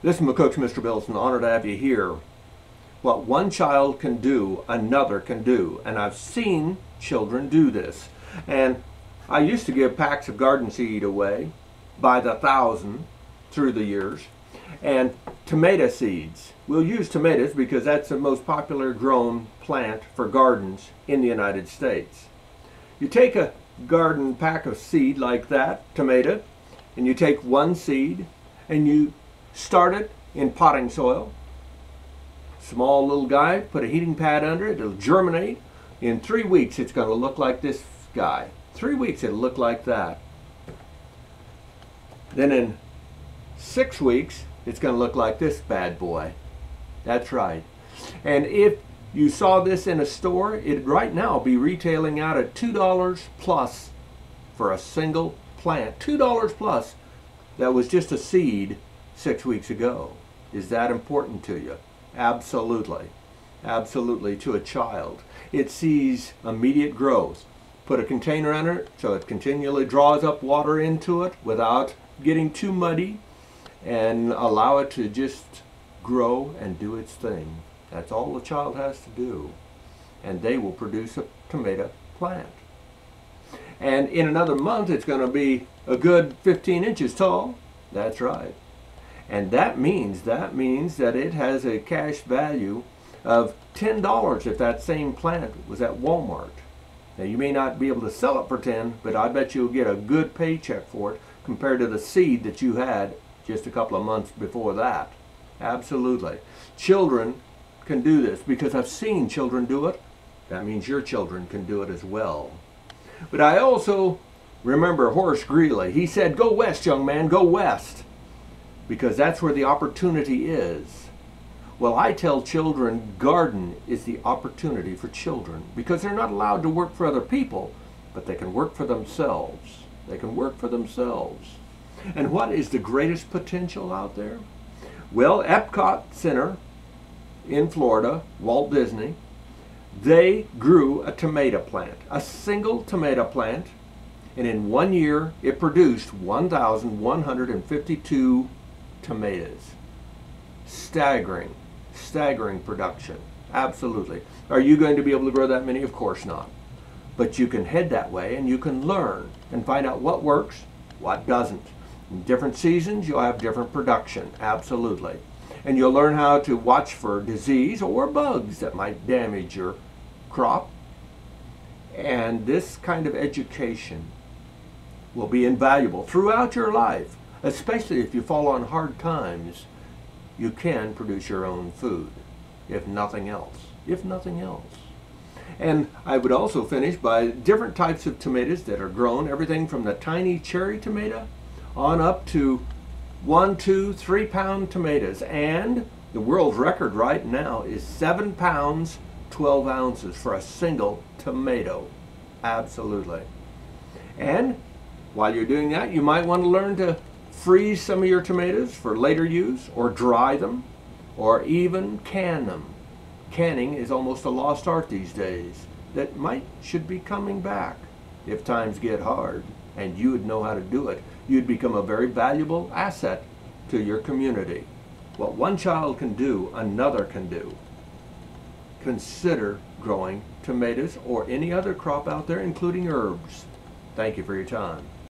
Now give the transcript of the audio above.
This is McCook's Mr. Billson. Honored to have you here. What one child can do, another can do. And I've seen children do this. And I used to give packs of garden seed away by the thousand through the years. And tomato seeds. We'll use tomatoes because that's the most popular grown plant for gardens in the United States. You take a garden pack of seed like that, tomato, and you take one seed and you start it in potting soil. Small little guy, put a heating pad under it, it'll germinate. In 3 weeks it's going to look like this guy. 3 weeks it'll look like that. Then in 6 weeks it's going to look like this bad boy. That's right. And if you saw this in a store, it'd right now be retailing out at $2 plus for a single plant. $2 plus. That was just a seed 6 weeks ago. Is that important to you? Absolutely. Absolutely, to a child. It sees immediate growth. Put a container under it so it continually draws up water into it without getting too muddy, and allow it to just grow and do its thing. That's all the child has to do. And they will produce a tomato plant. And in another month it's going to be a good 15 inches tall. That's right. And that means that it has a cash value of $10 if that same plant was at Walmart. Now you may not be able to sell it for 10, but I bet you'll get a good paycheck for it compared to the seed that you had just a couple of months before that. Absolutely. Children can do this because I've seen children do it. That means your children can do it as well. But I also remember Horace Greeley. He said, "Go west, young man, go west." Because that's where the opportunity is. Well, I tell children garden is the opportunity for children because they're not allowed to work for other people, but they can work for themselves. They can work for themselves. And what is the greatest potential out there? Well, Epcot Center in Florida, Walt Disney, they grew a tomato plant, a single tomato plant, and in 1 year it produced 1,152 tomatoes. Staggering, staggering production. Absolutely. Are you going to be able to grow that many? Of course not. But you can head that way and you can learn and find out what works, what doesn't. In different seasons you'll have different production. Absolutely. And you'll learn how to watch for disease or bugs that might damage your crop. And this kind of education will be invaluable throughout your life. Especially if you fall on hard times, you can produce your own food, if nothing else. If nothing else. And I would also finish by different types of tomatoes that are grown, everything from the tiny cherry tomato on up to 1, 2, 3 pound tomatoes. And the world record right now is 7 pounds, 12 ounces for a single tomato. Absolutely. And while you're doing that, you might want to learn to freeze some of your tomatoes for later use, or dry them, or even can them. Canning is almost a lost art these days that should be coming back. If times get hard and you would know how to do it, you'd become a very valuable asset to your community. What one child can do, another can do. Consider growing tomatoes or any other crop out there, including herbs. Thank you for your time.